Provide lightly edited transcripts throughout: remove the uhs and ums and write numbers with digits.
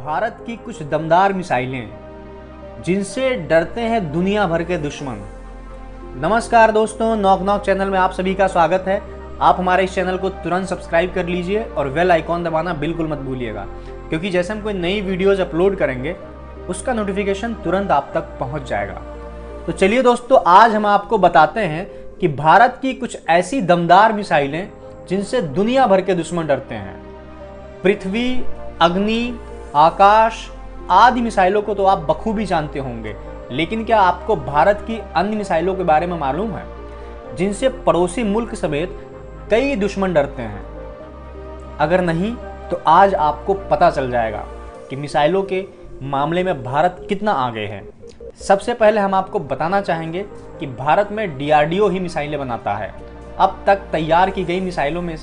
भारत की कुछ दमदार मिसाइलें जिनसे डरते हैं दुनिया भर के दुश्मन। नमस्कार दोस्तों, नॉक नॉक चैनल में आप सभी का स्वागत है। आप हमारे इस चैनल को तुरंत सब्सक्राइब कर लीजिए और बेल आइकॉन दबाना बिल्कुल मत भूलिएगा, क्योंकि जैसे हम कोई नई वीडियोज अपलोड करेंगे उसका नोटिफिकेशन तुरंत आप तक पहुंच जाएगा। तो चलिए दोस्तों, आज हम आपको बताते हैं कि भारत की कुछ ऐसी दमदार मिसाइलें जिनसे दुनिया भर के दुश्मन डरते हैं। पृथ्वी, अग्नि, आकाश आदि मिसाइलों को तो आप बखूबी जानते होंगे, लेकिन क्या आपको भारत की अन्य मिसाइलों के बारे में मालूम है जिनसे पड़ोसी मुल्क समेत कई दुश्मन डरते हैं? अगर नहीं तो आज आपको पता चल जाएगा कि मिसाइलों के मामले में भारत कितना आगे है। सबसे पहले हम आपको बताना चाहेंगे कि भारत में DRDO ही मिसाइलें बनाता है। अब तक तैयार की गई मिसाइलों में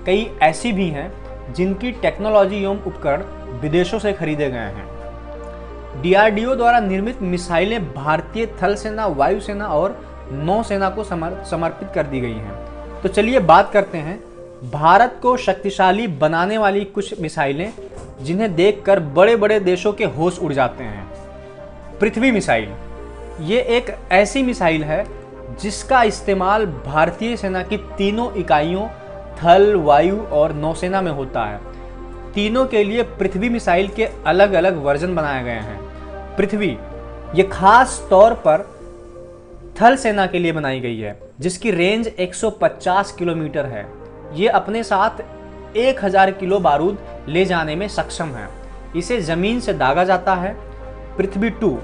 कई ऐसी भी हैं जिनकी टेक्नोलॉजी एवं उपकरण विदेशों से खरीदे गए हैं। DRDO द्वारा निर्मित मिसाइलें भारतीय थल सेना, वायुसेना और नौसेना को समर्पित कर दी गई हैं। तो चलिए बात करते हैं भारत को शक्तिशाली बनाने वाली कुछ मिसाइलें जिन्हें देखकर बड़े बड़े देशों के होश उड़ जाते हैं। पृथ्वी मिसाइल, ये एक ऐसी मिसाइल है जिसका इस्तेमाल भारतीय सेना की तीनों इकाइयों थल, वायु और नौसेना में होता है। तीनों के लिए पृथ्वी मिसाइल के अलग अलग वर्जन बनाए गए हैं। पृथ्वी ये खास तौर पर थल सेना के लिए बनाई गई है, जिसकी रेंज 150 किलोमीटर है। ये अपने साथ 1000 किलो बारूद ले जाने में सक्षम है। इसे जमीन से दागा जाता है। पृथ्वी 2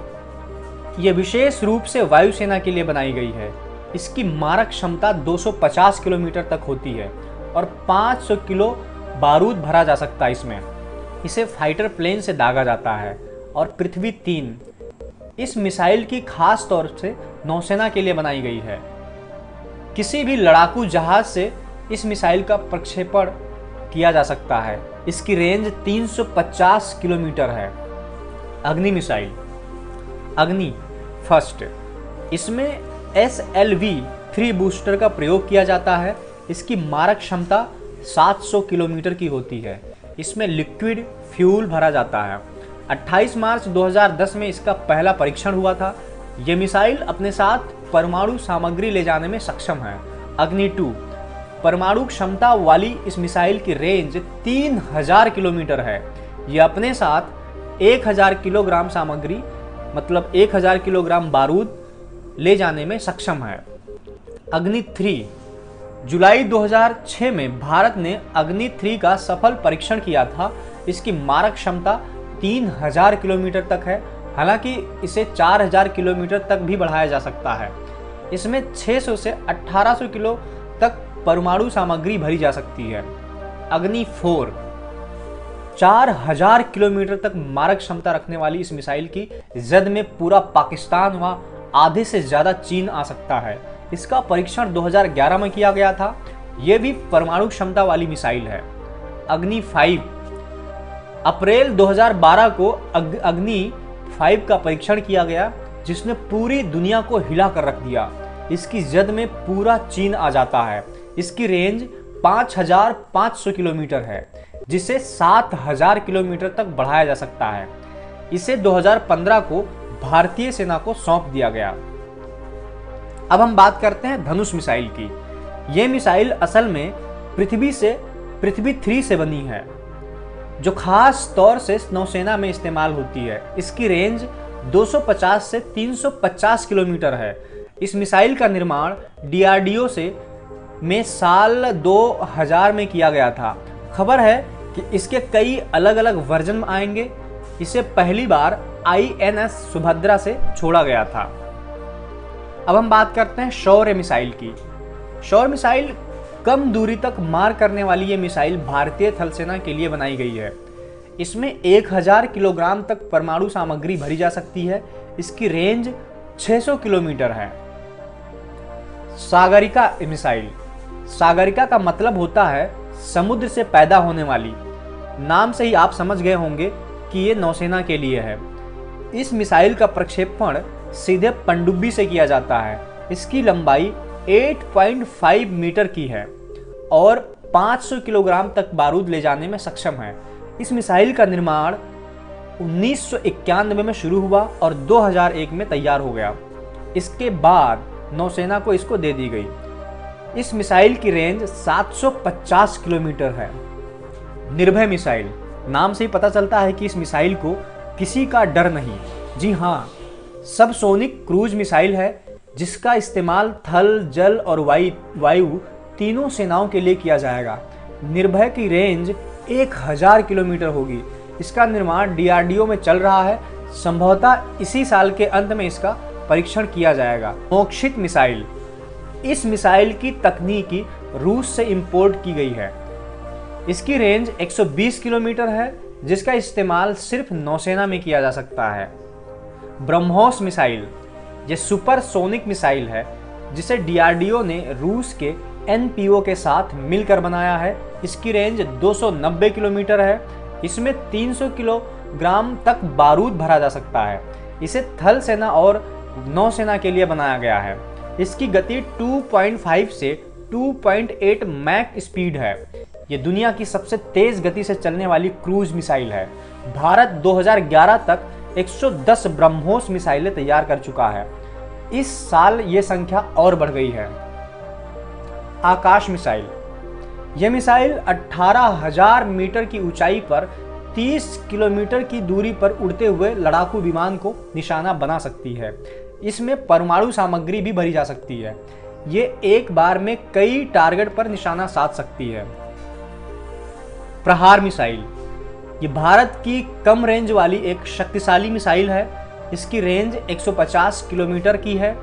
ये विशेष रूप से वायुसेना के लिए बनाई गई है। इसकी मारक क्षमता 250 किलोमीटर तक होती है और 500 किलो बारूद भरा जा सकता है इसमें। इसे फाइटर प्लेन से दागा जाता है। और पृथ्वी 3 इस मिसाइल की खास तौर से नौसेना के लिए बनाई गई है। किसी भी लड़ाकू जहाज से इस मिसाइल का प्रक्षेपण किया जा सकता है। इसकी रेंज 350 किलोमीटर है। अग्नि मिसाइल, अग्नि फर्स्ट, इसमें SLV-3 बूस्टर का प्रयोग किया जाता है। इसकी मारक क्षमता 700 किलोमीटर की होती है। इसमें लिक्विड फ्यूल भरा जाता है। 28 मार्च 2010 में इसका पहला परीक्षण हुआ था। ये मिसाइल अपने साथ परमाणु सामग्री ले जाने में सक्षम है। अग्नि 2 परमाणु क्षमता वाली इस मिसाइल की रेंज 3000 किलोमीटर है। यह अपने साथ 1000 किलोग्राम सामग्री मतलब 1000 किलोग्राम बारूद ले जाने में सक्षम है। अग्नि 3 जुलाई 2006 में भारत ने अग्नि 3 का सफल परीक्षण किया था। इसकी मारक क्षमता 3000 किलोमीटर तक है। हालांकि इसे 4000 किलोमीटर तक भी बढ़ाया जा सकता है। इसमें 600 से 1800 किलो तक परमाणु सामग्री भरी जा सकती है। अग्नि 4 4000 किलोमीटर तक मारक क्षमता रखने वाली इस मिसाइल की जद में पूरा पाकिस्तान व आधे से ज्यादा चीन आ सकता है। इसका परीक्षण 2011 में किया गया था। यह भी परमाणु क्षमता वाली मिसाइल है। अग्नि 5 अप्रैल 2012 को अग्नि 5 का परीक्षण किया गया, जिसने पूरी दुनिया को हिला कर रख दिया। इसकी जद में पूरा चीन आ जाता है। इसकी रेंज 5500 किलोमीटर है, जिसे 7000 किलोमीटर तक बढ़ाया जा सकता है। इसे 2015 को भारतीय सेना को सौंप दिया गया। अब हम बात करते हैं धनुष मिसाइल की। यह मिसाइल असल में पृथ्वी 3 से बनी है, जो खास तौर से नौसेना में इस्तेमाल होती है। इसकी रेंज 250 से 350 किलोमीटर है। इस मिसाइल का निर्माण DRDO में साल 2000 में किया गया था। खबर है कि इसके कई अलग अलग वर्जन आएंगे। इसे पहली बार INS सुभद्रा से छोड़ा गया था। अब हम बात करते हैं शौर्य मिसाइल की। शौर्य मिसाइल कम दूरी तक मार करने वाली ये मिसाइल भारतीय थल सेना के लिए बनाई गई है। इसमें 1000 किलोग्राम तक परमाणु सामग्री भरी जा सकती है। इसकी रेंज 600 किलोमीटर है। सागरिका मिसाइल, सागरिका का मतलब होता है समुद्र से पैदा होने वाली। नाम से ही आप समझ गए होंगे कि ये नौसेना के लिए है। इस मिसाइल का प्रक्षेपण सीधे पनडुब्बी से किया जाता है। इसकी लंबाई 8.5 मीटर की है और 500 किलोग्राम तक बारूद ले जाने में सक्षम है। इस मिसाइल का निर्माण 1991 में शुरू हुआ और 2001 में तैयार हो गया। इसके बाद नौसेना को इसको दे दी गई। इस मिसाइल की रेंज 750 किलोमीटर है। निर्भय मिसाइल, नाम से ही पता चलता है कि इस मिसाइल को किसी का डर नहीं। जी हाँ, सबसोनिक क्रूज मिसाइल है जिसका इस्तेमाल थल, जल और वायु तीनों सेनाओं के लिए किया जाएगा। निर्भय की रेंज 1000 किलोमीटर होगी। इसका निर्माण DRDO में चल रहा है। संभवतः इसी साल के अंत में इसका परीक्षण किया जाएगा। मोक्षित मिसाइल, इस मिसाइल की तकनीकी रूस से इंपोर्ट की गई है। इसकी रेंज 120 किलोमीटर है जिसका इस्तेमाल सिर्फ नौसेना में किया जा सकता है। ब्रह्मोस मिसाइल, ये सुपरसोनिक मिसाइल है जिसे DRDO ने रूस के NPO के साथ मिलकर बनाया है। इसकी रेंज 290 किलोमीटर है। इसमें 300 किलोग्राम तक बारूद भरा जा सकता है। इसे थल सेना और नौसेना के लिए बनाया गया है। इसकी गति 2.5 से 2.8 मैक स्पीड है। ये दुनिया की सबसे तेज गति से चलने वाली क्रूज मिसाइल है। भारत 2011 तक 110 ब्रह्मोस मिसाइलें तैयार कर चुका है। इस साल ये संख्या और बढ़ गई है। आकाश मिसाइल, यह मिसाइल 18,000 मीटर की ऊंचाई पर 30 किलोमीटर की दूरी पर उड़ते हुए लड़ाकू विमान को निशाना बना सकती है। इसमें परमाणु सामग्री भी भरी जा सकती है। ये एक बार में कई टारगेट पर निशाना साध सकती है। प्रहार मिसाइल, ये भारत की कम रेंज वाली एक शक्तिशाली मिसाइल है। इसकी रेंज 150 किलोमीटर की है।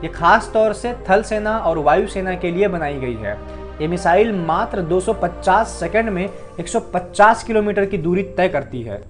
ये खास तौर से थल सेना और वायु सेना के लिए बनाई गई है। ये मिसाइल मात्र 250 सेकंड में 150 किलोमीटर की दूरी तय करती है।